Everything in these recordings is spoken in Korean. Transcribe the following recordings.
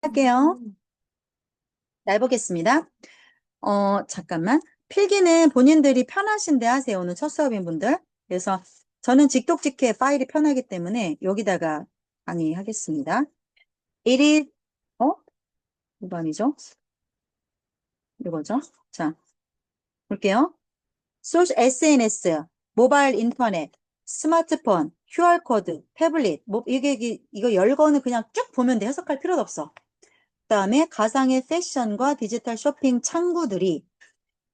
할게요. 잘 보겠습니다. 잠깐만. 필기는 본인들이 편하신데 하세요. 오늘 첫 수업인 분들. 그래서 저는 직독직해 파일이 편하기 때문에 여기다가 강의하겠습니다. 1일, 어? 이거 아니죠? 이거죠? 자, 볼게요. SNS, 모바일 인터넷, 스마트폰, QR코드, 태블릿, 이거 열거는 그냥 쭉 보면 돼. 해석할 필요도 없어. 그다음에 가상의 패션과 디지털 쇼핑 창구들이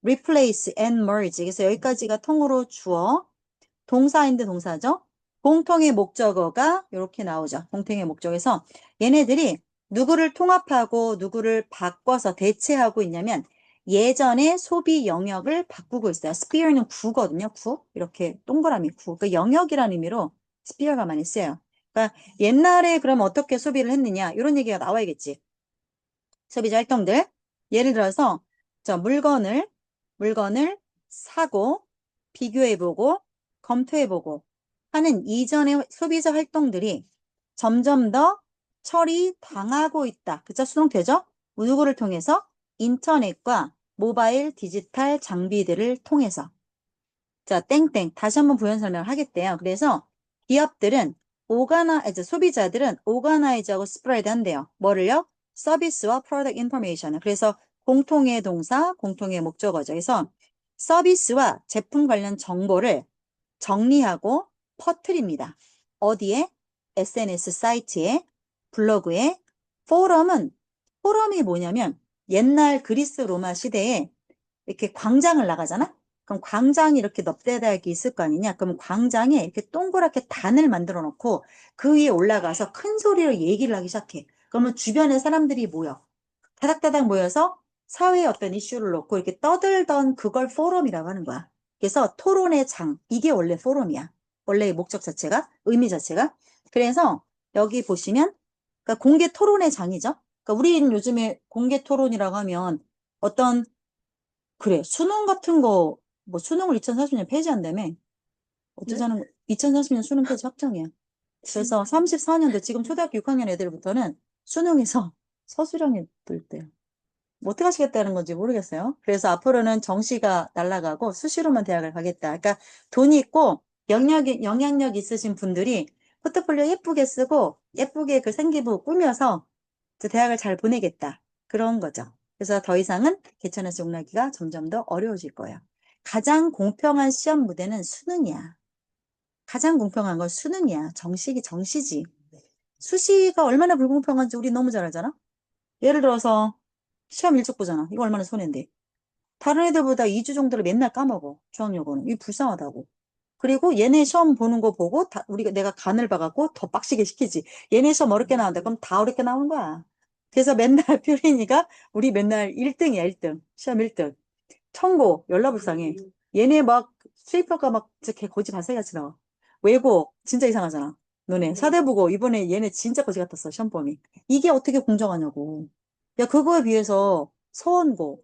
replace and merge. 그래서 여기까지가 통으로 주어, 동사인데 동사죠. 공통의 목적어가 이렇게 나오죠. 공통의 목적에서 얘네들이 누구를 통합하고 누구를 바꿔서 대체하고 있냐면 예전의 소비 영역을 바꾸고 있어요. 스피어는 구거든요. 구. 이렇게 동그라미 구. 그 영역이라는 의미로 스피어가 많이 쓰여요. 그러니까 옛날에 그럼 어떻게 소비를 했느냐 이런 얘기가 나와야겠지. 소비자 활동들. 예를 들어서 자, 물건을 사고 비교해보고 검토해보고 하는 이전의 소비자 활동들이 점점 더 처리당하고 있다. 그쵸? 수동태죠? 누구를 통해서? 인터넷과 모바일 디지털 장비들을 통해서. 자, 땡땡. 다시 한번 부연 설명을 하겠대요. 그래서 기업들은 소비자들은 오가나이즈하고 스프레드 한대요. 뭐를요? 서비스와 프로덕트 인포메이션을. 그래서 공통의 동사, 공통의 목적어죠. 그래서 서비스와 제품 관련 정보를 정리하고 퍼뜨립니다. 어디에? SNS 사이트에, 블로그에, 포럼이 뭐냐면 옛날 그리스 로마 시대에 이렇게 광장을 나가잖아? 그럼 광장이 이렇게 넙대대하게 있을 거 아니냐? 그럼 광장에 이렇게 동그랗게 단을 만들어 놓고 그 위에 올라가서 큰 소리로 얘기를 하기 시작해. 그러면 주변에 사람들이 모여. 다닥다닥 모여서 사회의 어떤 이슈를 놓고 이렇게 떠들던 그걸 포럼이라고 하는 거야. 그래서 토론의 장, 이게 원래 포럼이야. 원래의 목적 자체가, 의미 자체가. 그래서 여기 보시면, 그러니까 공개 토론의 장이죠. 그러니까 우리는 요즘에 공개 토론이라고 하면 어떤 그래, 수능 같은 거, 뭐 수능을 2040년 폐지한다며. 어쩌자는, 2040년 수능 폐지 확정이야. 그래서 34년도 지금 초등학교 6학년 애들부터는 수능에서 서술형이 뜰 때. 뭐 어떻게 하시겠다는 건지 모르겠어요. 그래서 앞으로는 정시가 날아가고 수시로만 대학을 가겠다. 그러니까 돈이 있고 영향력 있으신 분들이 포트폴리오 예쁘게 쓰고 예쁘게 그 생기부 꾸며서 그 대학을 잘 보내겠다. 그런 거죠. 그래서 더 이상은 개천에서 용나기가 점점 더 어려워질 거예요. 가장 공평한 시험 무대는 수능이야. 가장 공평한 건 수능이야. 정식이 정시지. 수시가 얼마나 불공평한지 우리 너무 잘 알잖아? 예를 들어서 시험 일찍 보잖아. 이거 얼마나 손해인데. 다른 애들보다 2주 정도를 맨날 까먹어. 중학여고는. 이거 불쌍하다고. 그리고 얘네 시험 보는 거 보고 내가 간을 봐갖고 더 빡시게 시키지. 얘네 시험 어렵게 나온다. 그럼 다 어렵게 나오는 거야. 그래서 맨날 표린이가 우리 맨날 1등이야, 1등. 시험 1등. 청고, 열나불쌍해. 얘네 막 수입평가 막 진짜 개 거지 발사같이 나와. 외고 진짜 이상하잖아. 너네 사대보고 이번에 얘네 진짜 거지 같았어, 시험범위. 이게 어떻게 공정하냐고. 야, 그거에 비해서 서원고,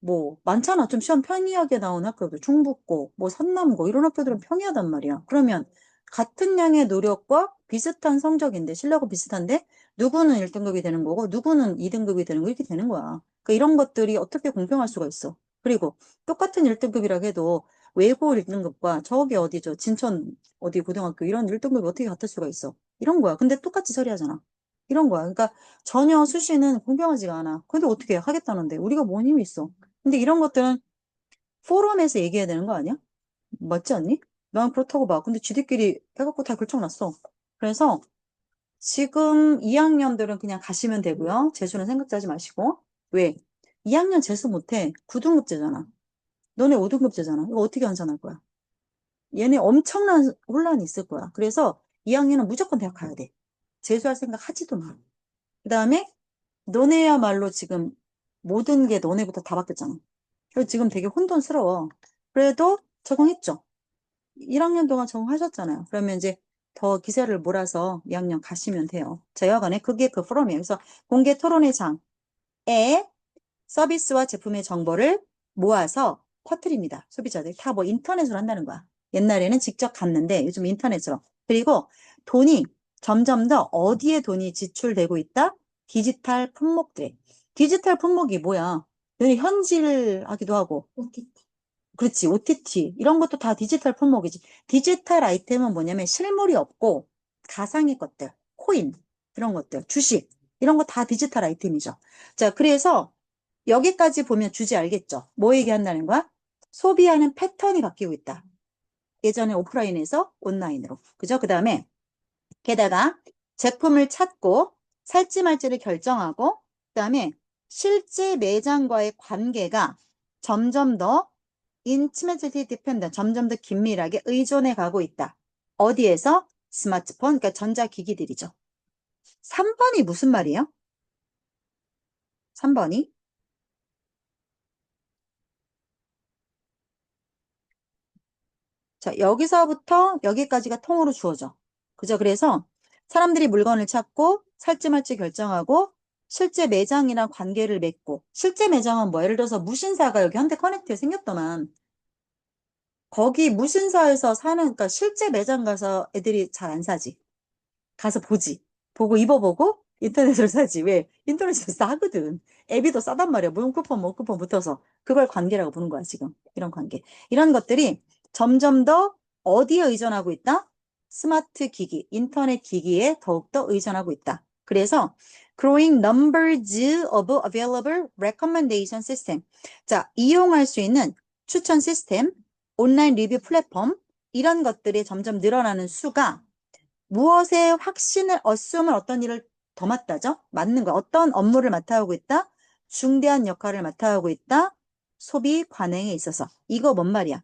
뭐 많잖아. 좀 시험 편의하게 나온 학교들, 충북고, 뭐 선남고 이런 학교들은 평이하단 말이야. 그러면 같은 양의 노력과 비슷한 성적인데 실력은 비슷한데 누구는 1등급이 되는 거고 누구는 2등급이 되는 거 이렇게 되는 거야. 그러니까 이런 것들이 어떻게 공평할 수가 있어. 그리고 똑같은 1등급이라 해도 외고 1등급과 저기 어디죠? 진천 어디 고등학교 이런 1등급이 어떻게 같을 수가 있어. 이런 거야. 근데 똑같이 처리하잖아. 이런 거야. 그러니까 전혀 수시는 공평하지가 않아. 근데 어떻게 하겠다는데 우리가 뭔 힘이 있어. 근데 이런 것들은 포럼에서 얘기해야 되는 거 아니야? 맞지 않니? 난 그렇다고 봐. 근데 지들끼리 해갖고 다 결정났어. 그래서 지금 2학년들은 그냥 가시면 되고요. 재수는 생각지 하지 마시고. 왜? 2학년 재수 못해. 9등급제잖아. 너네 5등급제잖아. 이거 어떻게 환산할 거야? 얘네 엄청난 혼란이 있을 거야. 그래서 2학년은 무조건 대학 가야 돼. 재수할 생각 하지도 마. 그 다음에 너네야말로 지금 모든 게 너네부터 다 바뀌었잖아. 그래서 지금 되게 혼돈스러워. 그래도 적응했죠. 1학년 동안 적응하셨잖아요. 그러면 이제 더 기세를 몰아서 2학년 가시면 돼요. 자, 여하간에 그게 그 포럼이에요. 그래서 공개 토론회 장에 서비스와 제품의 정보를 모아서 퍼뜨립니다. 소비자들이 다 뭐 인터넷으로 한다는 거야. 옛날에는 직접 갔는데 요즘 인터넷으로. 그리고 돈이 점점 더 어디에 돈이 지출되고 있다? 디지털 품목들. 디지털 품목이 뭐야? 너네 현질하기도 하고. 그렇지, OTT. 이런 것도 다 디지털 품목이지. 디지털 아이템은 뭐냐면 실물이 없고 가상의 것들, 코인, 이런 것들, 주식, 이런 거 다 디지털 아이템이죠. 자, 그래서 여기까지 보면 주제 알겠죠? 뭐 얘기한다는 거야? 소비하는 패턴이 바뀌고 있다. 예전에 오프라인에서 온라인으로. 그죠? 그 다음에 게다가 제품을 찾고 살지 말지를 결정하고 그다음에 실제 매장과의 관계가 점점 더 intimately dependent, 점점 더 긴밀하게 의존해 가고 있다. 어디에서? 스마트폰, 그러니까 전자기기들이죠. 3번이 무슨 말이에요? 3번이? 자, 여기서부터 여기까지가 통으로 주어져. 그죠? 그래서 사람들이 물건을 찾고 살지 말지 결정하고 실제 매장이랑 관계를 맺고 실제 매장은 뭐 예를 들어서 무신사가 여기 현대커넥트에 생겼더만 거기 무신사에서 사는 그러니까 실제 매장 가서 애들이 잘 안 사지. 가서 보지. 보고 입어보고 인터넷으로 사지. 왜? 인터넷에서 싸거든. 앱이 더 싸단 말이야. 문쿠폰, 뭐쿠폰 붙어서. 그걸 관계라고 보는 거야, 지금. 이런 관계. 이런 것들이 점점 더 어디에 의존하고 있다? 스마트 기기, 인터넷 기기에 더욱더 의존하고 있다. 그래서 growing numbers of available recommendation system. 자, 이용할 수 있는 추천 시스템, 온라인 리뷰 플랫폼, 이런 것들이 점점 늘어나는 수가 무엇에 확신을 어쓰면 어떤 일을 더 맡다죠? 맡는 거. 어떤 업무를 맡아오고 있다? 중대한 역할을 맡아오고 있다. 소비 관행에 있어서. 이거 뭔 말이야?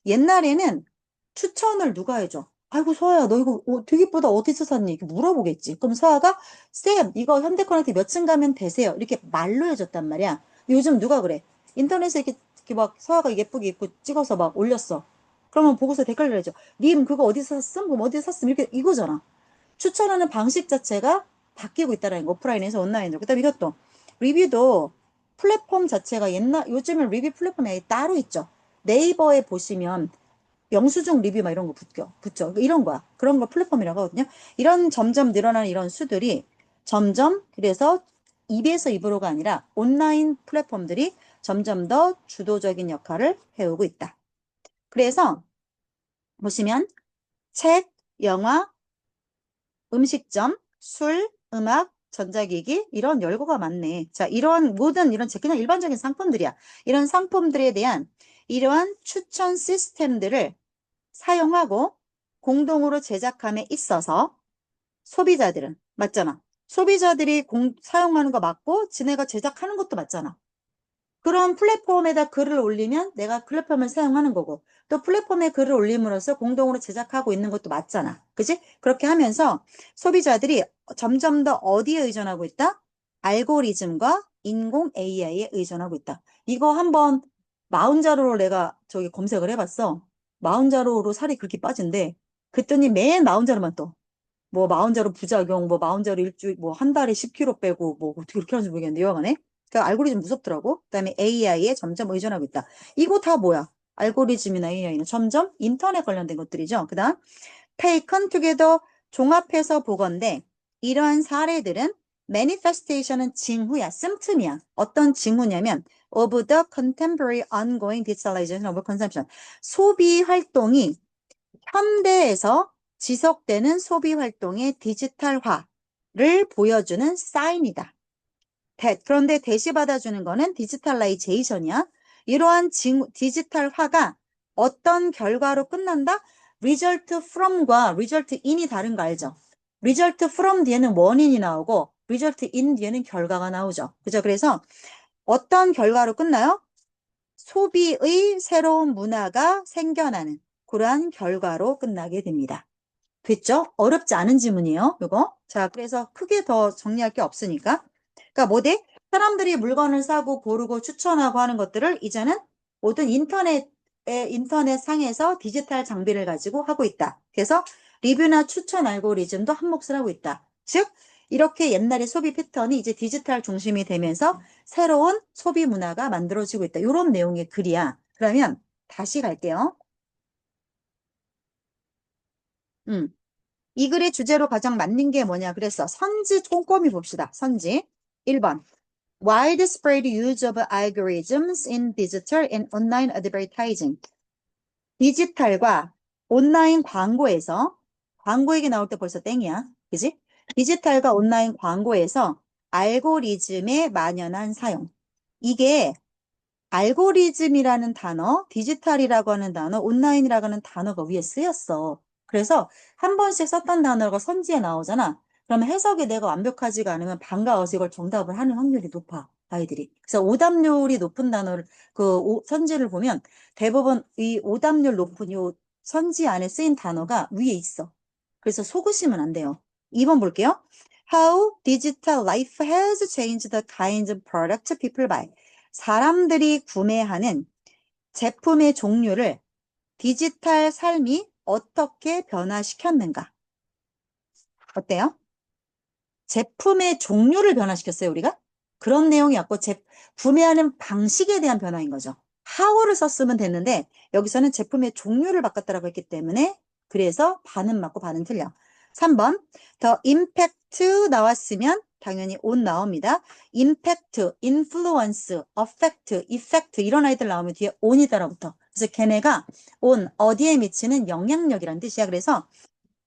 옛날에는 추천을 누가 해줘? 아이고, 서아야, 너 이거 되게 예쁘다. 어디서 샀니? 이렇게 물어보겠지. 그럼 서아가, 쌤, 이거 현대커넥트 몇 층 가면 되세요. 이렇게 말로 해줬단 말이야. 요즘 누가 그래? 인터넷에 이렇게 막 서아가 예쁘게 입고 찍어서 막 올렸어. 그러면 보고서 댓글을 해줘. 님, 그거 어디서 샀음? 그럼 어디서 샀음? 이렇게, 이거잖아. 추천하는 방식 자체가 바뀌고 있다는 거. 오프라인에서 온라인으로. 그 다음에 이것도 리뷰도 플랫폼 자체가 요즘은 리뷰 플랫폼이 따로 있죠. 네이버에 보시면 영수증 리뷰 막 이런 거 붙죠. 이런 거야. 그런 거 플랫폼이라고 하거든요. 이런 점점 늘어나는 이런 수들이 점점 그래서 입에서 입으로가 아니라 온라인 플랫폼들이 점점 더 주도적인 역할을 해오고 있다. 그래서 보시면 책, 영화, 음식점, 술, 음악, 전자기기 이런 열거가 많네. 자, 이런 모든 이런 그냥 일반적인 상품들이야. 이런 상품들에 대한 이러한 추천 시스템들을 사용하고 공동으로 제작함에 있어서 소비자들은 맞잖아. 소비자들이 사용하는 거 맞고 지네가 제작하는 것도 맞잖아. 그런 플랫폼에다 글을 올리면 내가 플랫폼을 사용하는 거고 또 플랫폼에 글을 올림으로써 공동으로 제작하고 있는 것도 맞잖아. 그지? 그렇게 하면서 소비자들이 점점 더 어디에 의존하고 있다? 알고리즘과 인공 AI에 의존하고 있다. 이거 한번 마흔자루로 내가 저기 검색을 해봤어. 마흔자루로 살이 그렇게 빠진대. 그랬더니 매일 마흔자루만 떠. 뭐 마흔자루 부작용, 뭐 마흔자루 일주일, 뭐 한 달에 10kg 빼고 뭐 어떻게 그렇게 하는지 모르겠는데 여하간에 그러니까 알고리즘 무섭더라고. 그다음에 AI에 점점 의존하고 있다. 이거 다 뭐야? 알고리즘이나 AI는 점점 인터넷 관련된 것들이죠. 그다음 taken together 종합해서 보건데 이러한 사례들은 manifestation은 징후야, symptom이야. 어떤 징후냐면 of the contemporary ongoing digitalization of consumption. 소비 활동이 현대에서 지속되는 소비 활동의 디지털화를 보여주는 사인이다. 그런데 대시 받아주는 거는 디지털라이제이션이야. 이러한 디지털화가 어떤 결과로 끝난다? result from과 result in이 다른 거 알죠? result from 뒤에는 원인이 나오고 result in 뒤에는 결과가 나오죠. 그죠? 그래서 어떤 결과로 끝나요? 소비의 새로운 문화가 생겨나는 그러한 결과로 끝나게 됩니다. 됐죠? 어렵지 않은 지문이에요, 이거. 자, 그래서 크게 더 정리할 게 없으니까. 그러니까 뭐대? 사람들이 물건을 사고 고르고 추천하고 하는 것들을 이제는 모든 인터넷 상에서 디지털 장비를 가지고 하고 있다. 그래서 리뷰나 추천 알고리즘도 한 몫을 하고 있다. 즉, 이렇게 옛날의 소비 패턴이 이제 디지털 중심이 되면서 새로운 소비 문화가 만들어지고 있다. 이런 내용의 글이야. 그러면 다시 갈게요. 음. 이 글의 주제로 가장 맞는 게 뭐냐 그랬어. 선지 꼼꼼히 봅시다. 선지. 1번. Widespread use of algorithms in digital and online advertising. 디지털과 온라인 광고에서 광고 얘기 나올 때 벌써 땡이야. 그지? 디지털과 온라인 광고에서 알고리즘의 만연한 사용. 이게 알고리즘이라는 단어, 디지털이라고 하는 단어, 온라인이라고 하는 단어가 위에 쓰였어. 그래서 한 번씩 썼던 단어가 선지에 나오잖아. 그러면 해석이 내가 완벽하지가 않으면 반가워서 이걸 정답을 하는 확률이 높아, 아이들이. 그래서 오답률이 높은 단어를, 선지를 보면 대부분 이 오답률 높은 이 선지 안에 쓰인 단어가 위에 있어. 그래서 속으시면 안 돼요. 2번 볼게요. How digital life has changed the kinds of products people buy. 사람들이 구매하는 제품의 종류를 디지털 삶이 어떻게 변화시켰는가? 어때요? 제품의 종류를 변화시켰어요, 우리가? 그런 내용이 없고, 구매하는 방식에 대한 변화인 거죠. how를 썼으면 됐는데, 여기서는 제품의 종류를 바꿨다라고 했기 때문에, 그래서 반은 맞고 반은 틀려. 3번, 더 impact 나왔으면 당연히 on 나옵니다. impact, influence, affect, effect 이런 아이들 나오면 뒤에 on이 따라붙어. 그래서 걔네가 on, 어디에 미치는 영향력이란 뜻이야. 그래서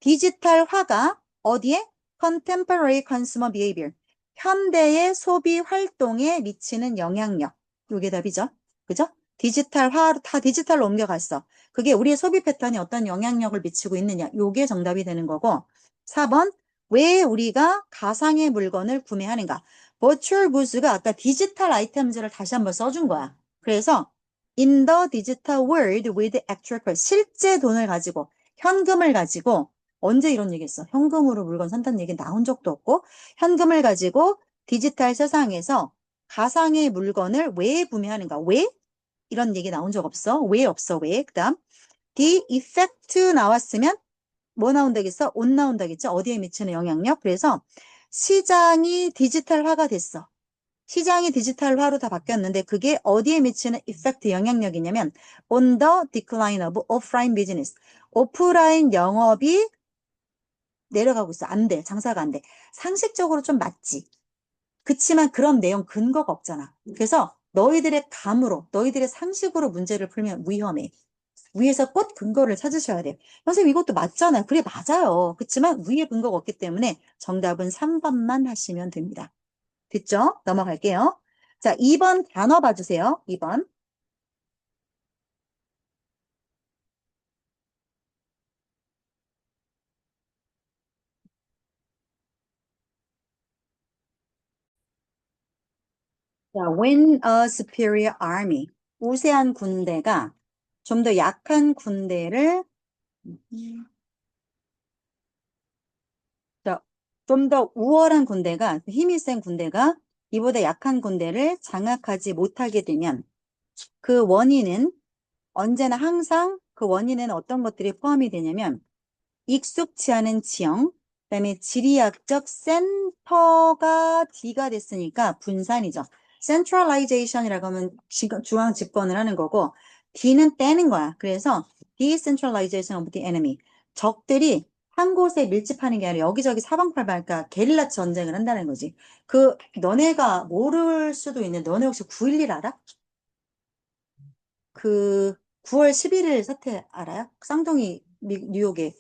디지털화가 어디에? Contemporary consumer behavior. 현대의 소비 활동에 미치는 영향력. 이게 답이죠. 그죠? 디지털화, 다 디지털로 옮겨갔어. 그게 우리의 소비 패턴이 어떤 영향력을 미치고 있느냐. 요게 정답이 되는 거고. 4번, 왜 우리가 가상의 물건을 구매하는가? Virtual goods가 아까 디지털 아이템즈를 다시 한번 써준 거야. 그래서 in the digital world with actual cost. 실제 돈을 가지고, 현금을 가지고 언제 이런 얘기 했어? 현금으로 물건 산다는 얘기 나온 적도 없고, 현금을 가지고 디지털 세상에서 가상의 물건을 왜 구매하는가? 왜? 이런 얘기 나온 적 없어. 왜 없어? 왜? 그 다음, the effect 나왔으면 뭐 나온다겠어? on 나온다겠죠? 어디에 미치는 영향력? 그래서 시장이 디지털화가 됐어. 시장이 디지털화로 다 바뀌었는데 그게 어디에 미치는 이펙트 영향력이냐면 on the decline of offline business. 오프라인 영업이 내려가고 있어. 안 돼. 장사가 안 돼. 상식적으로 좀 맞지. 그치만 그런 내용 근거가 없잖아. 그래서 너희들의 감으로, 너희들의 상식으로 문제를 풀면 위험해. 위에서 꼭 근거를 찾으셔야 돼요. 선생님 이것도 맞잖아요. 그래, 맞아요. 그치만 위에 근거가 없기 때문에 정답은 3번만 하시면 됩니다. 됐죠? 넘어갈게요. 자, 2번 단어 봐주세요. 2번. 자, when a superior army. 우세한 군대가 좀 더 약한 군대를 좀 더 우월한 군대가, 힘이 센 군대가 이보다 약한 군대를 장악하지 못하게 되면 그 원인은 언제나 항상 그 원인에는 어떤 것들이 포함이 되냐면 익숙치 않은 지형, 그다음에 지리학적 센터가 D가 됐으니까 분산이죠. centralization이라고 하면 중앙 집권을 하는 거고 D는 떼는 거야. 그래서 decentralization of the enemy. 적들이 한 곳에 밀집하는 게 아니라 여기저기 사방팔방 그러니까 게릴라 전쟁을 한다는 거지. 너네가 모를 수도 있는데 너네 혹시 9.11 알아? 그 9월 11일 사태 알아요? 쌍둥이 뉴욕에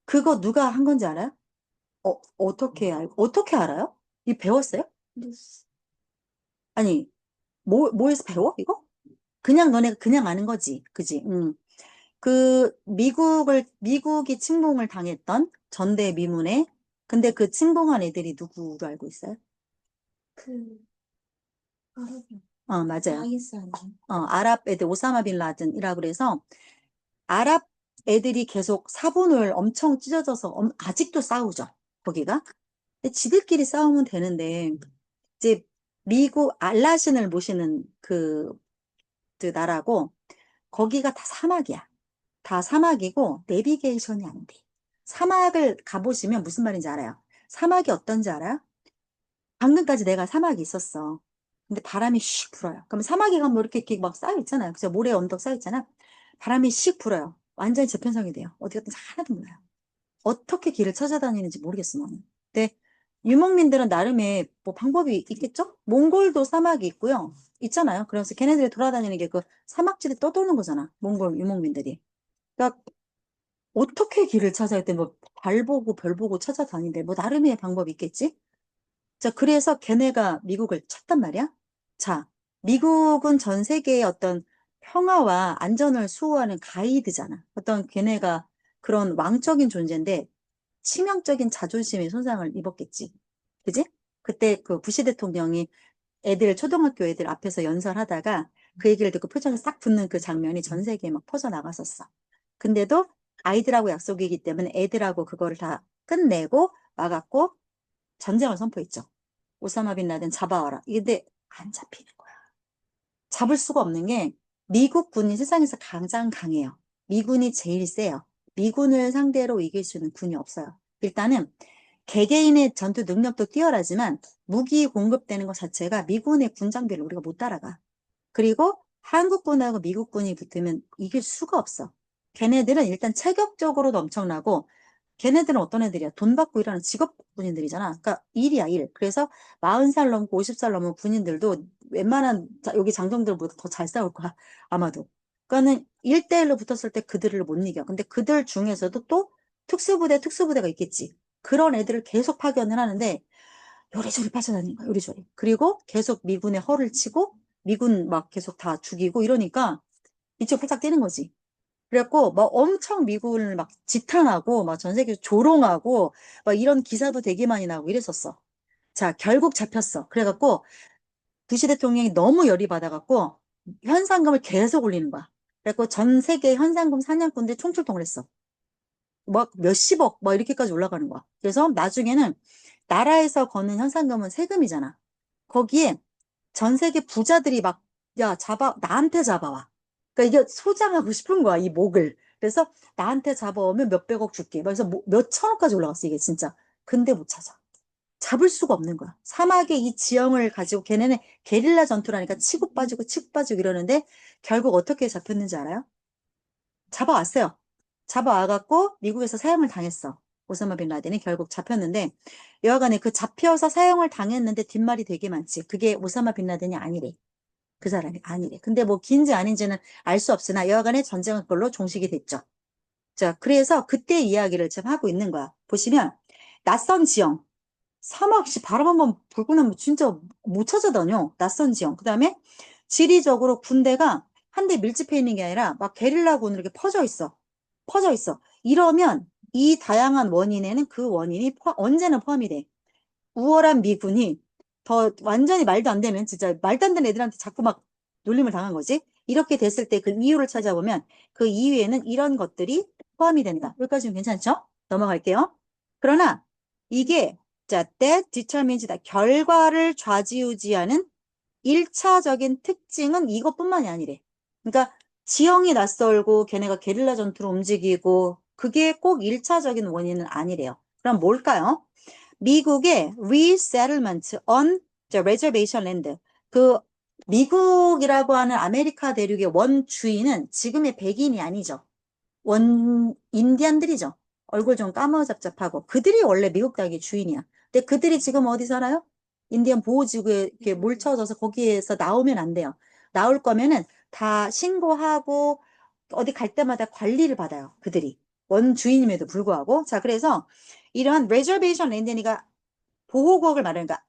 그거 누가 한 건지 알아요? 어떻게 알아요? 이 배웠어요? 아니, 뭐에서 배워, 이거? 그냥 너네가 그냥 아는 거지. 그지? 미국이 침공을 당했던 전대미문에, 근데 그 침공한 애들이 누구로 알고 있어요? 그, 맞아요. IS 아니에요? 아랍 애들, 오사마 빈 라든이라 그래서, 아랍 애들이 계속 사본을 엄청 찢어져서, 아직도 싸우죠. 거기가. 근데 지들끼리 싸우면 되는데, 이제 미국 알라신을 모시는 그 나라고 거기가 다 사막이야. 다 사막이고 내비게이션이 안 돼. 사막을 가보시면 무슨 말인지 알아요? 사막이 어떤지 알아요? 방금까지 내가 사막이 있었어. 근데 바람이 슉 불어요. 그럼 사막에 가면 뭐 이렇게 막 쌓여 있잖아요. 그래서 모래 언덕 쌓여 있잖아. 바람이 슉 불어요. 완전히 저편성이 돼요. 어디 갔든지 하나도 몰라요. 어떻게 길을 찾아다니는지 모르겠어, 나는. 근데 유목민들은 나름의 뭐 방법이 있겠죠? 몽골도 사막이 있고요. 있잖아요. 그래서 걔네들이 돌아다니는 게 그 사막지대 떠도는 거잖아. 몽골 유목민들이. 그러니까 어떻게 길을 찾아야 돼? 뭐 달 보고 별 보고 찾아다니는데 뭐 나름의 방법이 있겠지? 자, 그래서 걔네가 미국을 찾단 말이야. 자, 미국은 전 세계의 어떤 평화와 안전을 수호하는 가이드잖아. 어떤 걔네가 그런 왕적인 존재인데 치명적인 자존심의 손상을 입었겠지. 그지? 그때 그 부시 대통령이 초등학교 애들 앞에서 연설하다가 그 얘기를 듣고 표정이 싹 굳는 그 장면이 전 세계에 막 퍼져나갔었어. 근데도 아이들하고 약속이기 때문에 애들하고 그거를 다 끝내고 막았고 전쟁을 선포했죠. 오사마 빈 라덴 잡아와라. 근데 안 잡히는 거야. 잡을 수가 없는 게 미국 군이 세상에서 가장 강해요. 미군이 제일 세요. 미군을 상대로 이길 수 있는 군이 없어요. 일단은 개개인의 전투 능력도 뛰어나지만 무기 공급되는 것 자체가 미군의 군 장비를 우리가 못 따라가. 그리고 한국군하고 미국군이 붙으면 이길 수가 없어. 걔네들은 일단 체격적으로도 엄청나고 걔네들은 어떤 애들이야? 돈 받고 일하는 직업 군인들이잖아. 그러니까 일이야, 일. 그래서 40살 넘고 50살 넘은 군인들도 웬만한 여기 장정들보다 더 잘 싸울 거야. 아마도. 그러니까는 1대1로 붙었을 때 그들을 못 이겨. 근데 그들 중에서도 또 특수부대가 있겠지. 그런 애들을 계속 파견을 하는데 요리조리 빠져다니는 거야, 요리조리. 그리고 계속 미군의 허를 치고 미군 막 계속 다 죽이고 이러니까 이쪽 팔짝 뛰는 거지. 그래갖고 막 엄청 미군을 막 지탄하고 막 전 세계에서 조롱하고 막 이런 기사도 되게 많이 나오고 이랬었어. 자, 결국 잡혔어. 그래갖고 부시 대통령이 너무 열이 받아갖고 현상금을 계속 올리는 거야. 그래갖고 전 세계 현상금 사냥꾼들이 총출동을 했어. 막 몇십억 막 이렇게까지 올라가는 거야. 그래서 나중에는 나라에서 거는 현상금은 세금이잖아. 거기에 전 세계 부자들이 막, 야, 나한테 잡아와. 그러니까 이게 소장하고 싶은 거야, 이 목을. 그래서 나한테 잡아오면 몇백억 줄게. 그래서 몇 천억까지 올라갔어, 이게 진짜. 근데 못 찾아. 잡을 수가 없는 거야. 사막의 이 지형을 가지고 걔네는 게릴라 전투라니까 치고 빠지고 치고 빠지고 이러는데 결국 어떻게 잡혔는지 알아요? 잡아왔어요. 잡아와갖고 미국에서 사형을 당했어. 오사마 빈 라덴이 결국 잡혔는데 여하간에 그 잡혀서 사형을 당했는데 뒷말이 되게 많지. 그게 오사마 빈 라덴이 아니래. 그 사람이 아니래. 근데 뭐 긴지 아닌지는 알 수 없으나 여하간에 전쟁은 그걸로 종식이 됐죠. 자, 그래서 그때 이야기를 지금 하고 있는 거야. 보시면 낯선 지형, 사막시 바람 한번 불고 나면 진짜 못 찾아다녀. 낯선 지형. 그 다음에 지리적으로 군대가 한데 밀집해 있는 게 아니라 막 게릴라군으로 이렇게 퍼져 있어. 퍼져 있어. 이러면 이 다양한 원인에는 그 원인이 언제나 포함이 돼. 우월한 미군이 더 완전히 말도 안 되는 진짜 말도 안 되는 애들한테 자꾸 막 놀림을 당한 거지. 이렇게 됐을 때 그 이유를 찾아보면 그 이유에는 이런 것들이 포함이 된다. 여기까지는 괜찮죠? 넘어갈게요. 그러나 이게 자, that determines다. 결과를 좌지우지하는 1차적인 특징은 이것뿐만이 아니래. 그러니까 지형이 낯설고 걔네가 게릴라 전투로 움직이고 그게 꼭 1차적인 원인은 아니래요. 그럼 뭘까요? 미국의 resettlement on the reservation land. 그 미국이라고 하는 아메리카 대륙의 원주인은 지금의 백인이 아니죠. 인디안들이죠. 얼굴 좀 까무잡잡하고. 그들이 원래 미국 땅의 주인이야. 근데 그들이 지금 어디 살아요? 인디안 보호지구에 이렇게 몰쳐져서 거기에서 나오면 안 돼요. 나올 거면은 다 신고하고 어디 갈 때마다 관리를 받아요. 그들이. 원주인임에도 불구하고. 자, 그래서 이러한 레저베이션 랜드니까 보호구역을 말하니까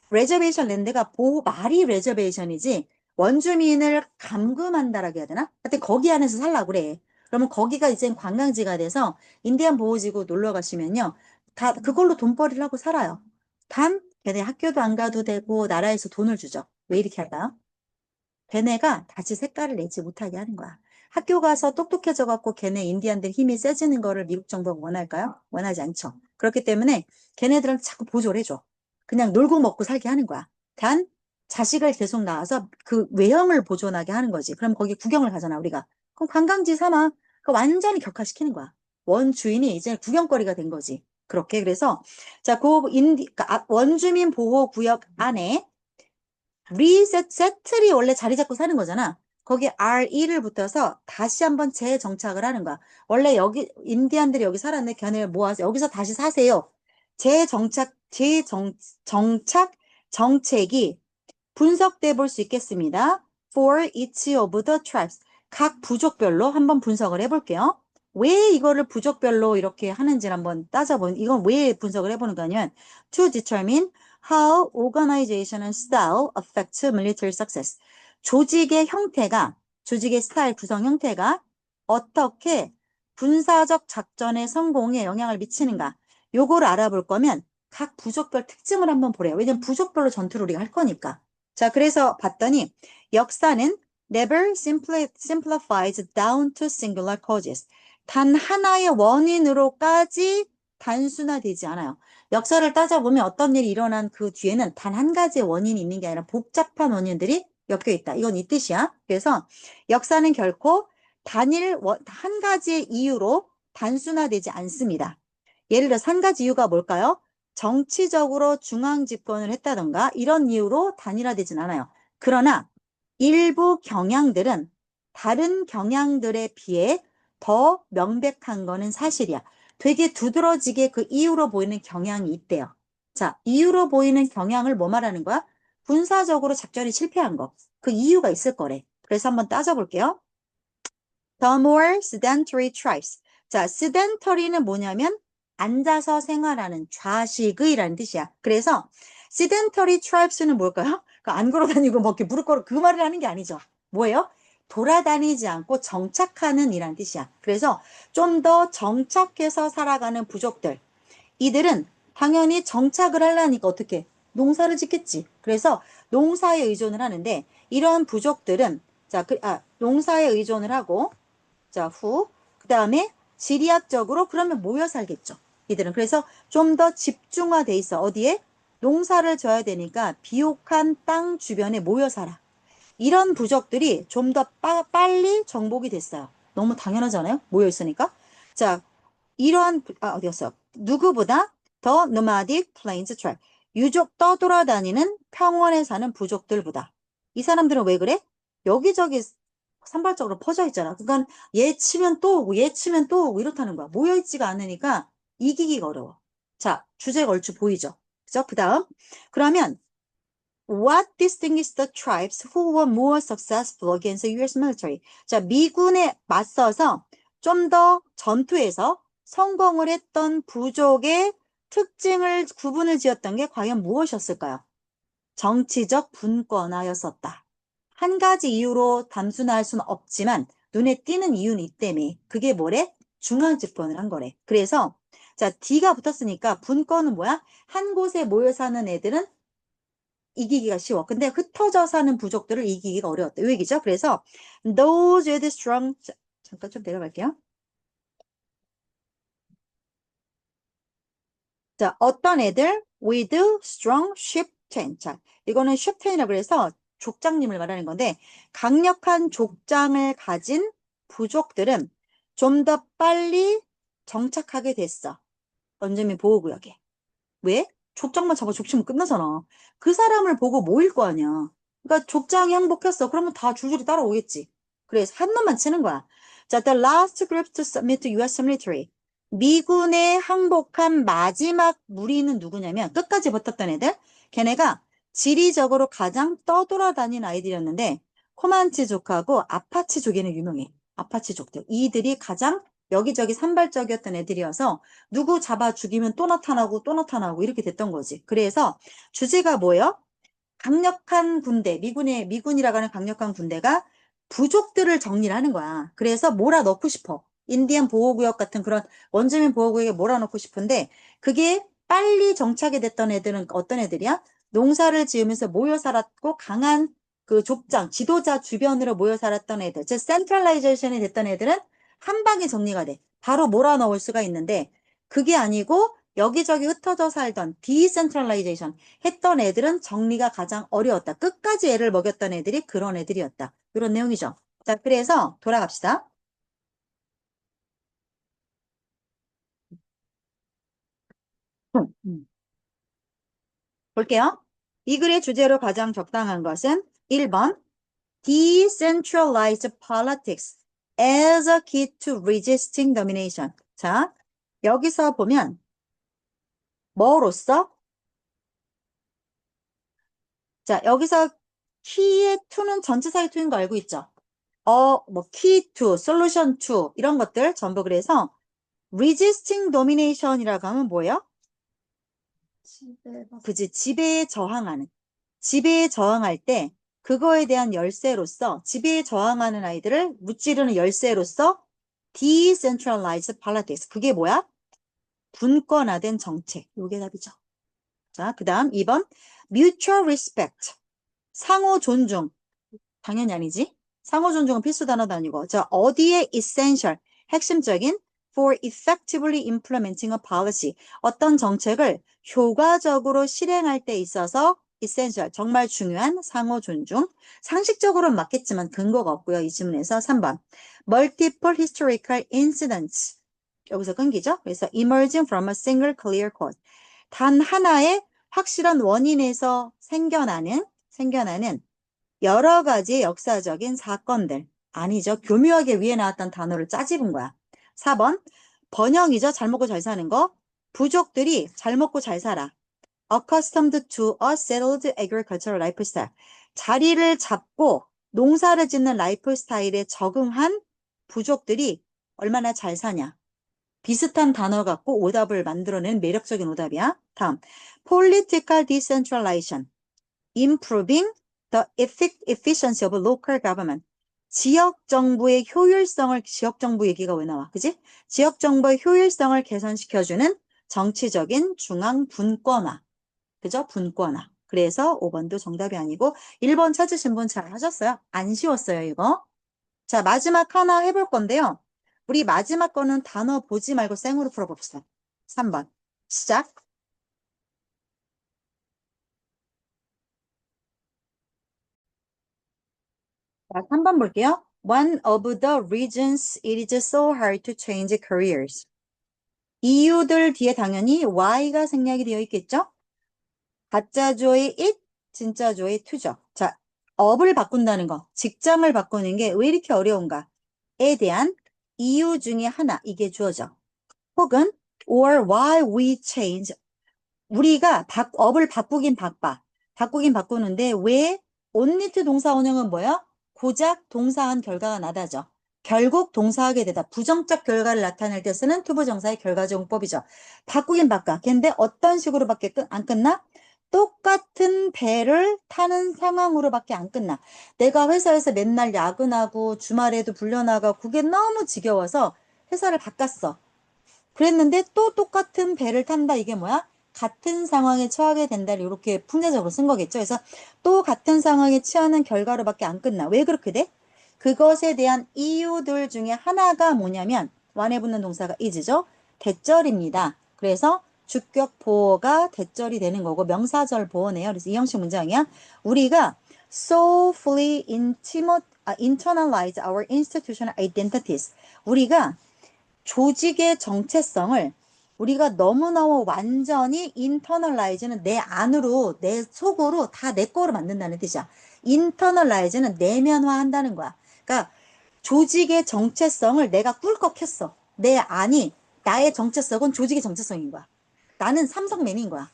레저베이션 랜드가 말이 레저베이션이지 원주민을 감금한다라고 해야 되나? 하여튼 거기 안에서 살라고 그래. 그러면 거기가 이제 관광지가 돼서 인디안 보호지구 놀러 가시면요. 다 그걸로 돈벌이를 하고 살아요. 단 걔네 학교도 안 가도 되고 나라에서 돈을 주죠. 왜 이렇게 할까요? 걔네가 다시 색깔을 내지 못하게 하는 거야. 학교 가서 똑똑해져 갖고 걔네 인디안들 힘이 세지는 거를 미국 정부가 원할까요? 원하지 않죠. 그렇기 때문에 걔네들은 자꾸 보조를 해줘. 그냥 놀고 먹고 살게 하는 거야. 단 자식을 계속 낳아서 그 외형을 보존하게 하는 거지. 그럼 거기 구경을 가잖아, 우리가. 그럼 관광지 삼아. 그 완전히 격화시키는 거야. 원주인이 이제 구경거리가 된 거지. 그렇게 그래서 자, 그러니까 원주민 보호 구역 안에 세틀이 원래 자리 잡고 사는 거잖아. 거기에 RE를 붙어서 다시 한번 재정착을 하는 거야. 원래 여기 인디안들이 여기 살았는데 걔네를 모아서 여기서 다시 사세요. 정착 정책이 분석돼 볼 수 있겠습니다. For each of the tribes. 각 부족별로 한번 분석을 해볼게요. 왜 이거를 부족별로 이렇게 하는지를 한번 따져보는, 이건 왜 분석을 해보는 거냐면, to determine how organization and style affect military success. 조직의 형태가, 조직의 스타일 구성 형태가 어떻게 군사적 작전의 성공에 영향을 미치는가. 요거를 알아볼 거면 각 부족별 특징을 한번 보래요. 왜냐면 부족별로 전투를 우리가 할 거니까. 자, 그래서 봤더니 역사는 never simplifies down to singular causes. 단 하나의 원인으로까지 단순화되지 않아요. 역사를 따져보면 어떤 일이 일어난 그 뒤에는 단 한 가지의 원인이 있는 게 아니라 복잡한 원인들이 엮여 있다. 이건 이 뜻이야. 그래서 역사는 결코 한 가지의 이유로 단순화되지 않습니다. 예를 들어서 한 가지 이유가 뭘까요? 정치적으로 중앙 집권을 했다던가 이런 이유로 단일화되진 않아요. 그러나 일부 경향들은 다른 경향들에 비해 더 명백한 거는 사실이야. 되게 두드러지게 그 이유로 보이는 경향이 있대요. 자, 이유로 보이는 경향을 뭐 말하는 거야? 군사적으로 작전이 실패한 거. 그 이유가 있을 거래. 그래서 한번 따져볼게요. The more sedentary tribes. 자, sedentary는 뭐냐면 앉아서 생활하는 좌식의라는 뜻이야. 그래서 sedentary tribes는 뭘까요? 안 걸어다니고 뭐 이렇게 무릎 꿇어 그 말을 하는 게 아니죠. 뭐예요? 돌아다니지 않고 정착하는 이란 뜻이야. 그래서 좀 더 정착해서 살아가는 부족들. 이들은 당연히 정착을 하려니까 어떻게? 농사를 짓겠지. 그래서 농사에 의존을 하는데 이런 부족들은 자, 농사에 의존을 하고 자, 그 다음에 지리학적으로 그러면 모여 살겠죠. 이들은. 그래서 좀 더 집중화돼 있어. 어디에? 농사를 져야 되니까 비옥한 땅 주변에 모여 살아. 이런 부족들이 좀 더 빨리 정복이 됐어요. 너무 당연하잖아요. 모여 있으니까. 자, 어디였어요? 누구보다 더 nomadic plains tribe. 유족 떠돌아다니는 평원에 사는 부족들보다. 이 사람들은 왜 그래? 여기저기 산발적으로 퍼져 있잖아. 그러니까 얘 치면 또 오고 얘 치면 또 오고 이렇다는 거야. 모여있지가 않으니까 이기기가 어려워. 자, 주제가 얼추 보이죠? 그죠? 그 다음. 그러면 What distinguished the tribes who were more successful against the US military? 자, 미군에 맞서서 좀 더 전투에서 성공을 했던 부족의 특징을 구분을 지었던 게 과연 무엇이었을까요? 정치적 분권화였었다. 한 가지 이유로 단순화할 수는 없지만 눈에 띄는 이유는 있다며. 그게 뭐래? 중앙 집권을 한 거래. 그래서 자, D가 붙었으니까 분권은 뭐야? 한 곳에 모여 사는 애들은 이기기가 쉬워. 근데 흩어져 사는 부족들을 이기기가 어려웠다. 이 얘기죠. 그래서 those with strong 잠깐 좀 내려갈게요. 자, 어떤 애들 with strong chieftain. 자, 이거는 chieftain이라고 그래서 족장님을 말하는 건데 강력한 족장을 가진 부족들은 좀 더 빨리 정착하게 됐어. 원주민 보호구역에. 왜? 족장만 잡아 족치면 끝나잖아. 그 사람을 보고 모일 거 아니야. 그러니까 족장이 항복했어. 그러면 다 줄줄이 따라오겠지. 그래서 한 놈만 치는 거야. 자, the last group to submit to US military. 미군에 항복한 마지막 무리는 누구냐면 끝까지 버텼던 애들. 걔네가 지리적으로 가장 떠돌아다닌 아이들이었는데 코만치족하고 아파치족에는 유명해. 아파치족들. 이들이 가장 여기저기 산발적이었던 애들이어서 누구 잡아 죽이면 또 나타나고 또 나타나고 이렇게 됐던 거지. 그래서 주제가 뭐예요? 강력한 군대, 미군이라고 하는 강력한 군대가 부족들을 정리를 하는 거야. 그래서 몰아넣고 싶어. 인디안 보호구역 같은 그런 원주민 보호구역에 몰아넣고 싶은데 그게 빨리 정착이 됐던 애들은 어떤 애들이야? 농사를 지으면서 모여 살았고 강한 그 족장, 지도자 주변으로 모여 살았던 애들. 즉 센트럴라이제이션이 됐던 애들은 한 방에 정리가 돼. 바로 몰아넣을 수가 있는데 그게 아니고 여기저기 흩어져 살던 디센트럴라이제이션 했던 애들은 정리가 가장 어려웠다. 끝까지 애를 먹였던 애들이 그런 애들이었다. 이런 내용이죠. 자, 그래서 돌아갑시다. 음. 볼게요. 이 글의 주제로 가장 적당한 것은 1번 decentralized politics as a key to resisting domination. 자, 여기서 보면 뭐로써? 자, 여기서 key의 to는 전치사의 to인 거 알고 있죠? 뭐 key to, solution to 이런 것들 전부 그래서 resisting domination이라고 하면 뭐예요? 그지, 지배에 저항하는. 지배에 저항할 때 그거에 대한 열쇠로서 지배에 저항하는 아이들을 무찌르는 열쇠로서 decentralized politics. 그게 뭐야? 분권화된 정책. 요게 답이죠. 자, 그 다음 2번 mutual respect. 상호 존중. 당연히 아니지. 상호 존중은 필수 단어도 아니고. 자, 어디에 essential, 핵심적인 for effectively implementing a policy. 어떤 정책을 효과적으로 실행할 때 있어서 essential, 정말 중요한 상호 존중. 상식적으로는 맞겠지만 근거가 없고요. 이 질문에서 3번. multiple historical incidents. 여기서 끊기죠. 그래서 emerging from a single clear cause. 단 하나의 확실한 원인에서 생겨나는 여러 가지 역사적인 사건들. 아니죠. 교묘하게 위에 나왔던 단어를 짜집은 거야. 4번. 번영이죠. 잘 먹고 잘 사는 거. 부족들이 잘 먹고 잘 살아. accustomed to a settled agricultural lifestyle. 자리를 잡고 농사를 짓는 라이프 스타일에 적응한 부족들이 얼마나 잘 사냐. 비슷한 단어 갖고 오답을 만들어낸 매력적인 오답이야. 다음. political decentralization. improving the efficiency of local government. 지역 정부의 효율성을, 지역 정부 얘기가 왜 나와? 그지? 지역 정부의 효율성을 개선시켜주는 정치적인 중앙 분권화. 그죠? 분권화. 그래서 5번도 정답이 아니고 1번 찾으신 분 잘 하셨어요? 안 쉬웠어요, 이거. 자, 마지막 하나 해볼 건데요. 우리 마지막 거는 단어 보지 말고 생으로 풀어봅시다. 3번. 시작. 자, 3번 볼게요. One of the reasons it is so hard to change careers. 이유들 뒤에 당연히 Y가 생략이 되어 있겠죠? 가짜조의 it, 진짜조의 to죠. 자, 업을 바꾼다는 거, 직장을 바꾸는 게 왜 이렇게 어려운가에 대한 이유 중에 하나, 이게 주어져. 혹은 or why we change. 우리가 업을 바꾸긴 바빠. 바꾸긴 바꾸는데 왜 온리트 동사 원형은 뭐야? 고작 동사한 결과가 나다죠. 결국 동사하게 되다. 부정적 결과를 나타낼 때 쓰는 투부정사의 결과정법이죠. 바꾸긴 바꿔. 근데 어떤 식으로밖에 안 끝나? 똑같은 배를 타는 상황으로밖에 안 끝나. 내가 회사에서 맨날 야근하고 주말에도 불려나가고 그게 너무 지겨워서 회사를 바꿨어. 그랬는데 또 똑같은 배를 탄다. 이게 뭐야? 같은 상황에 처하게 된다를 이렇게 풍자적으로 쓴 거겠죠. 그래서 또 같은 상황에 처하는 결과로밖에 안 끝나. 왜 그렇게 돼? 그것에 대한 이유들 중에 하나가 뭐냐면 완에 붙는 동사가 is죠. 대절입니다. 그래서 주격 보어가 대절이 되는 거고 명사절 보어네요. 그래서 이 형식 문장이야. 우리가 so fully internalize our institutional identities. 우리가 조직의 정체성을 우리가 너무너무 완전히 internalize는 내 안으로, 내 속으로 다 내 거로 만든다는 뜻이야. internalize는 내면화한다는 거야. 그러니까 조직의 정체성을 내가 꿀꺽했어. 내 안이, 나의 정체성은 조직의 정체성인 거야. 나는 삼성맨인 거야.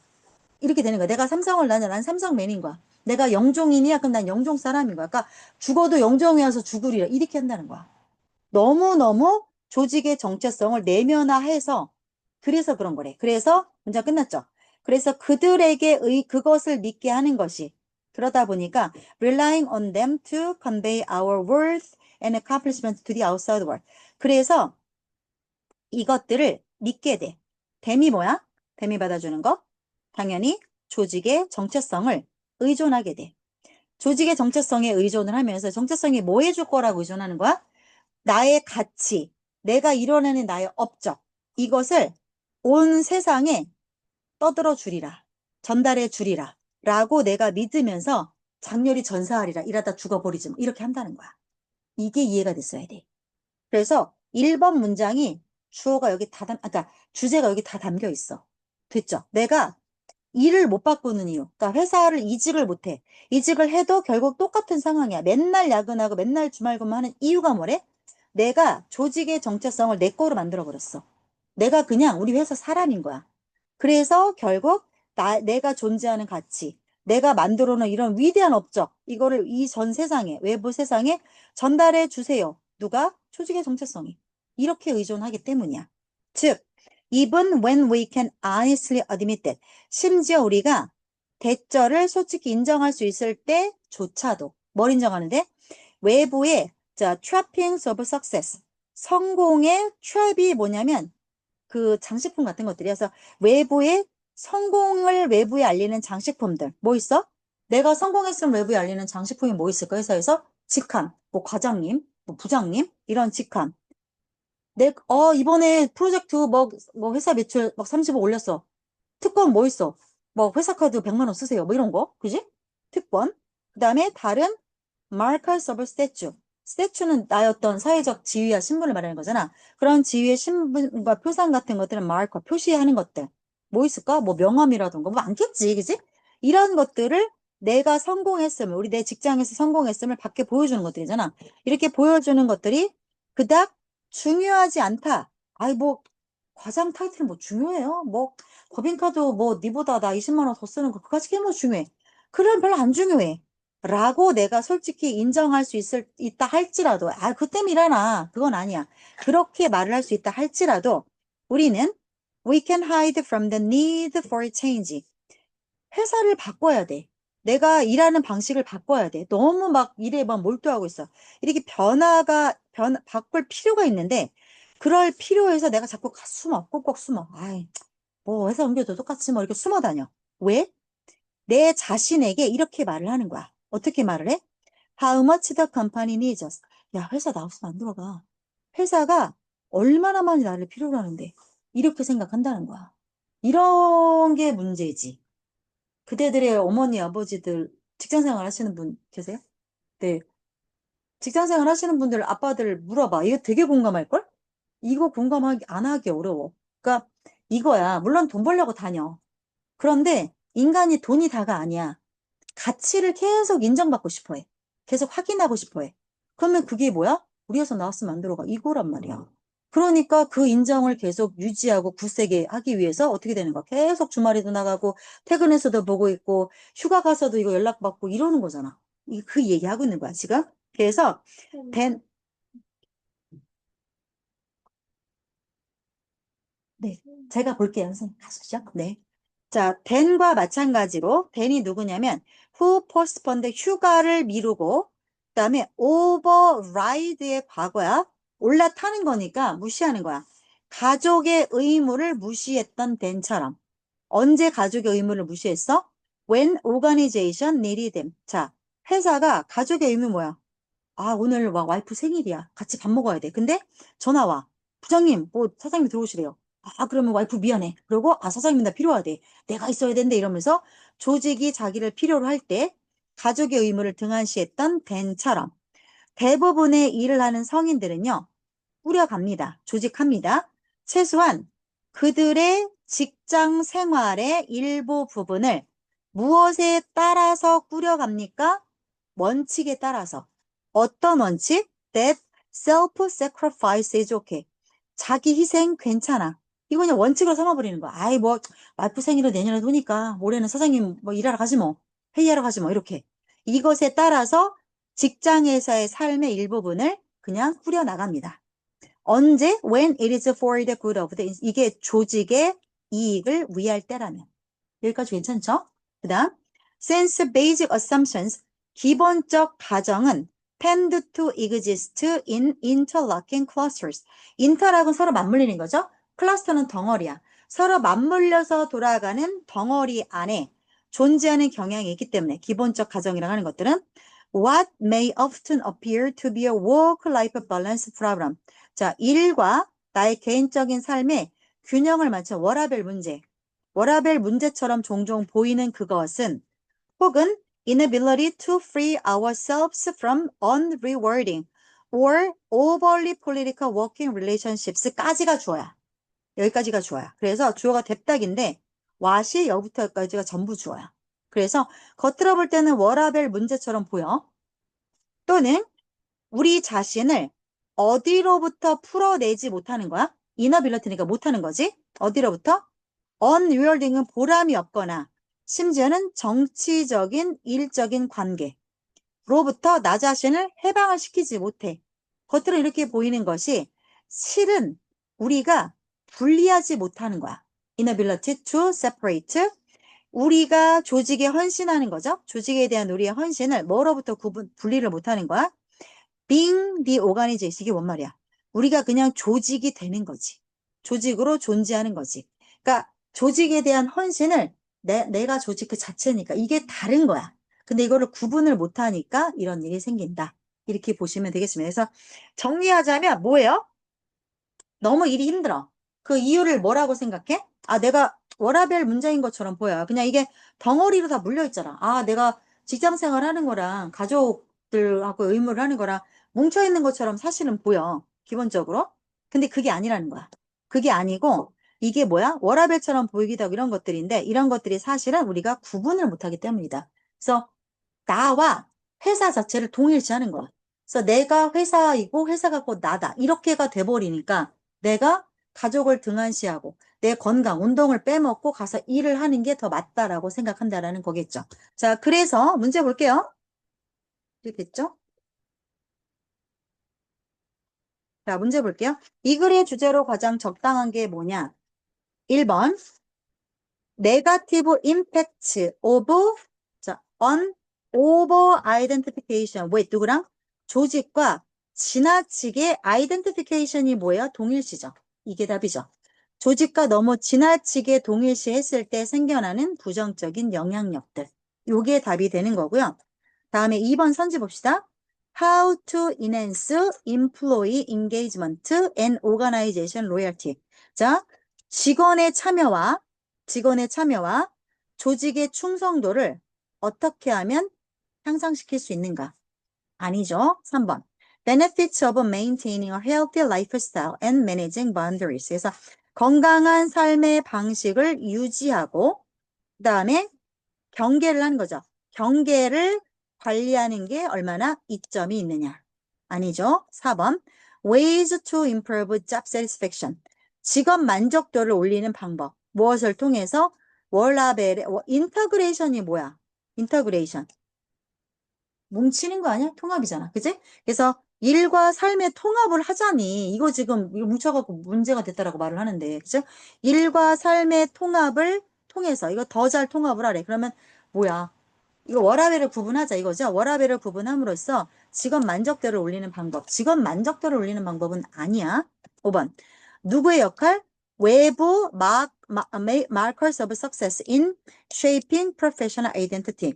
이렇게 되는 거야. 내가 삼성을 난 삼성맨인 거야. 내가 영종인이야. 그럼 난 영종 사람인 거야. 그러니까 죽어도 영종이어서 죽으리라. 이렇게 한다는 거야. 너무너무 조직의 정체성을 내면화해서 그래서 그런 거래. 그래서 문장 끝났죠. 그래서 그들에게 그것을 믿게 하는 것이 그러다 보니까 relying on them to convey our worth and accomplishment to the outside world. 그래서 이것들을 믿게 돼. 댐이 뭐야? 댐이 받아주는 거? 당연히 조직의 정체성을 의존하게 돼. 조직의 정체성에 의존을 하면서 정체성이 뭐 해줄 거라고 의존하는 거야? 나의 가치, 내가 이뤄내는 나의 업적, 이것을 온 세상에 떠들어 주리라, 전달해 주리라, 라고 내가 믿으면서 장렬히 전사하리라, 이러다 죽어버리지, 이렇게 한다는 거야. 이게 이해가 됐어야 돼. 그래서 1번 문장이 주어가 여기 그러니까 주제가 여기 다 담겨 있어. 됐죠? 내가 일을 못 바꾸는 이유. 그러니까 회사를 이직을 못 해. 이직을 해도 결국 똑같은 상황이야. 맨날 야근하고 맨날 주말 근무하는 이유가 뭐래? 내가 조직의 정체성을 내 거로 만들어 버렸어. 내가 그냥 우리 회사 사람인 거야. 그래서 결국 내가 존재하는 가치, 내가 만들어 놓은 이런 위대한 업적, 이거를 이 전 세상에, 외부 세상에 전달해 주세요. 누가? 조직의 정체성이. 이렇게 의존하기 때문이야. 즉, even when we can honestly admit that, 심지어 우리가 대절을 솔직히 인정할 수 있을 때조차도, 뭘 인정하는데? 외부의, 자, trappings of success. 성공의 trap이 뭐냐면, 그 장식품 같은 것들이. 그래서 외부의 성공을 외부에 알리는 장식품들. 뭐 있어? 내가 성공했으면 외부에 알리는 장식품이 뭐 있을까? 회사에서 직함, 뭐 과장님, 뭐 부장님, 이런 직함. 이번에 프로젝트 뭐 회사 매출 막 30억 올렸어. 특권 뭐 있어? 뭐 회사 카드 100만 원 쓰세요. 뭐 이런 거. 그지? 특권. 그 다음에 다른 markers of statue. 스태츄는 나의 어떤 사회적 지위와 신분을 말하는 거잖아. 그런 지위의 신분과 표상 같은 것들은 마커, 표시하는 것들. 뭐 있을까? 뭐 명함이라던가 뭐 많겠지, 그지? 이런 것들을 내가 성공했음을, 우리 내 직장에서 성공했음을 밖에 보여주는 것들이잖아. 이렇게 보여주는 것들이 그닥 중요하지 않다. 아이, 뭐, 과장 타이틀은 뭐 중요해요? 뭐, 법인카드 뭐, 니보다 나 20만 원 더 쓰는 거, 그까지 게 뭐 중요해? 그럼 별로 안 중요해. 라고 내가 솔직히 인정할 수 있다 할지라도, 그 때문이라나. 그건 아니야. 그렇게 말을 할 수 있다 할지라도, 우리는 we can hide from the need for change. 회사를 바꿔야 돼. 내가 일하는 방식을 바꿔야 돼. 너무 막 일에 막 몰두하고 있어. 이렇게 바꿀 필요가 있는데, 그럴 필요해서 내가 자꾸 숨어, 꼭꼭 숨어. 아이, 뭐 회사 옮겨도 똑같이 뭐 이렇게 숨어 다녀. 왜? 내 자신에게 이렇게 말을 하는 거야. 어떻게 말을 해? How much the company needs us. 야, 회사 나 없으면 안 들어가. 회사가 얼마나 많이 나를 필요로 하는데. 이렇게 생각한다는 거야. 이런 게 문제지. 그대들의 어머니, 아버지들, 직장 생활 하시는 분 계세요? 네. 직장 생활 하시는 분들, 아빠들 물어봐. 이거 되게 공감할걸? 이거 공감하기, 안 하기 어려워. 그러니까 이거야. 물론 돈 벌려고 다녀. 그런데 인간이 돈이 다가 아니야. 가치를 계속 인정받고 싶어 해. 계속 확인하고 싶어 해. 그러면 그게 뭐야? 우리 회사 나왔으면 안 들어가. 이거란 말이야. 그러니까 그 인정을 계속 유지하고 굳세게 하기 위해서 어떻게 되는 거야? 계속 주말에도 나가고, 퇴근해서도 보고 있고, 휴가 가서도 이거 연락받고 이러는 거잖아. 그 얘기하고 있는 거야, 지금. 그래서, 댄, 네. 제가 볼게요, 선생님. 가시죠. 네. 자, then과 마찬가지로 then이 누구냐면 who postponed 휴가를 미루고 그다음에 override의 과거야. 올라타는 거니까 무시하는 거야. 가족의 의무를 무시했던 then처럼. 언제 가족의 의무를 무시했어? When organization needed them. 자, 회사가 가족의 의무 뭐야? 오늘 막 와이프 생일이야. 같이 밥 먹어야 돼. 근데 전화 와. 부장님, 뭐 사장님 들어오시래요. 그러면 와이프 미안해. 그러고, 사장님 나 필요하대. 내가 있어야 된대. 이러면서 조직이 자기를 필요로 할 때 가족의 의무를 등한시했던 댄처럼 대부분의 일을 하는 성인들은요, 꾸려갑니다. 조직합니다. 최소한 그들의 직장 생활의 일부 부분을 무엇에 따라서 꾸려갑니까? 원칙에 따라서. 어떤 원칙? That self-sacrifice is okay. 자기 희생 괜찮아. 이거 그냥 원칙으로 삼아버리는 거야. 뭐, 와이프 생일은 내년에 오니까 올해는 사장님 뭐 일하러 가지 뭐. 회의하러 가지 뭐. 이렇게. 이것에 따라서 직장에서의 삶의 일부분을 그냥 꾸려나갑니다. 언제? When it is for the good of the, 이게 조직의 이익을 위할 때라면. 여기까지 괜찮죠? 그 다음, since basic assumptions, 기본적 가정은 tend to exist in interlocking clusters. 인터락은 서로 맞물리는 거죠? 클러스터는 덩어리야. 서로 맞물려서 돌아가는 덩어리 안에 존재하는 경향이 있기 때문에 기본적 가정이라고 하는 것들은 what may often appear to be a work-life balance problem. 자, 일과 나의 개인적인 삶의 균형을 맞춘 워라밸 문제. 워라밸 문제처럼 종종 보이는 그것은 혹은 inability to free ourselves from unrewarding or overly political working relationships까지가 주어야. 여기까지가 주어야. 그래서 주어가 답닥인데 what이 여기부터 여기까지가 전부 주어야. 그래서 겉으로 볼 때는 워라벨 문제처럼 보여. 또는 우리 자신을 어디로부터 풀어내지 못하는 거야? 이너빌리티니까 못하는 거지. 어디로부터? unwielding은 보람이 없거나 심지어는 정치적인 일적인 관계로부터 나 자신을 해방을 시키지 못해. 겉으로 이렇게 보이는 것이 실은 우리가 분리하지 못하는 거야. inability to separate. 우리가 조직에 헌신하는 거죠. 조직에 대한 우리의 헌신을 뭐로부터 분리를 못하는 거야. being the organization. 이게 뭔 말이야? 우리가 그냥 조직이 되는 거지. 조직으로 존재하는 거지. 그러니까 조직에 대한 헌신을 내가 조직 그 자체니까 이게 다른 거야. 근데 이거를 구분을 못하니까 이런 일이 생긴다. 이렇게 보시면 되겠습니다. 그래서 정리하자면 뭐예요? 너무 일이 힘들어. 그 이유를 뭐라고 생각해? 아, 내가 워라밸 문제인 것처럼 보여요. 그냥 이게 덩어리로 다 물려있잖아. 아, 내가 직장 생활 하는 거랑 가족들하고 의무를 하는 거랑 뭉쳐있는 것처럼 사실은 보여. 기본적으로. 근데 그게 아니라는 거야. 그게 아니고 이게 뭐야? 워라밸처럼 보이기도 하고 이런 것들인데 이런 것들이 사실은 우리가 구분을 못하기 때문이다. 그래서 나와 회사 자체를 동일시하는 거야. 그래서 내가 회사이고 회사가 곧 나다. 이렇게가 돼버리니까 내가 가족을 등한시하고 내 건강, 운동을 빼먹고 가서 일을 하는 게 더 맞다라고 생각한다라는 거겠죠. 자, 그래서 문제 볼게요. 이렇게 됐죠? 자, 문제 볼게요. 이 글의 주제로 가장 적당한 게 뭐냐? 1번 Negative impacts of 자, on over identification. 왜 누구랑? 조직과 지나치게 identification이 뭐예요? 동일시죠. 이게 답이죠. 조직과 너무 지나치게 동일시했을 때 생겨나는 부정적인 영향력들. 요게 답이 되는 거고요. 다음에 2번 선지 봅시다. How to enhance employee engagement and organization loyalty. 자, 직원의 참여와 조직의 충성도를 어떻게 하면 향상시킬 수 있는가? 아니죠. 3번. Benefits of maintaining a healthy lifestyle and managing boundaries. 그래서 건강한 삶의 방식을 유지하고 그 다음에 경계를 하는 거죠. 경계를 관리하는 게 얼마나 이점이 있느냐. 아니죠. 4번. Ways to improve job satisfaction. 직업 만족도를 올리는 방법. 무엇을 통해서? 월라벨의 인터그레이션이 뭐야? 인터그레이션. 뭉치는 거 아니야? 통합이잖아. 그지? 그래서 일과 삶의 통합을 하자니 이거 지금 이거 뭉쳐갖고 문제가 됐다라고 말을 하는데 그죠? 일과 삶의 통합을 통해서 이거 더 잘 통합을 하래. 그러면 뭐야? 이거 워라밸을 구분하자 이거죠. 워라밸을 구분함으로써 직업 만족도를 올리는 방법. 직업 만족도를 올리는 방법은 아니야. 5번. 누구의 역할? 외부 markers of success in shaping professional identity.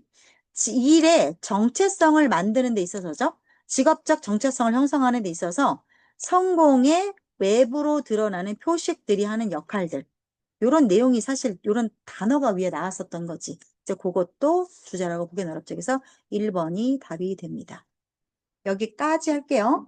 일의 정체성을 만드는 데 있어서죠. 직업적 정체성을 형성하는 데 있어서 성공의 외부로 드러나는 표식들이 하는 역할들. 요런 내용이 사실 요런 단어가 위에 나왔었던 거지. 이제 그것도 주제라고 보기는 어렵죠. 그래서 1번이 답이 됩니다. 여기까지 할게요.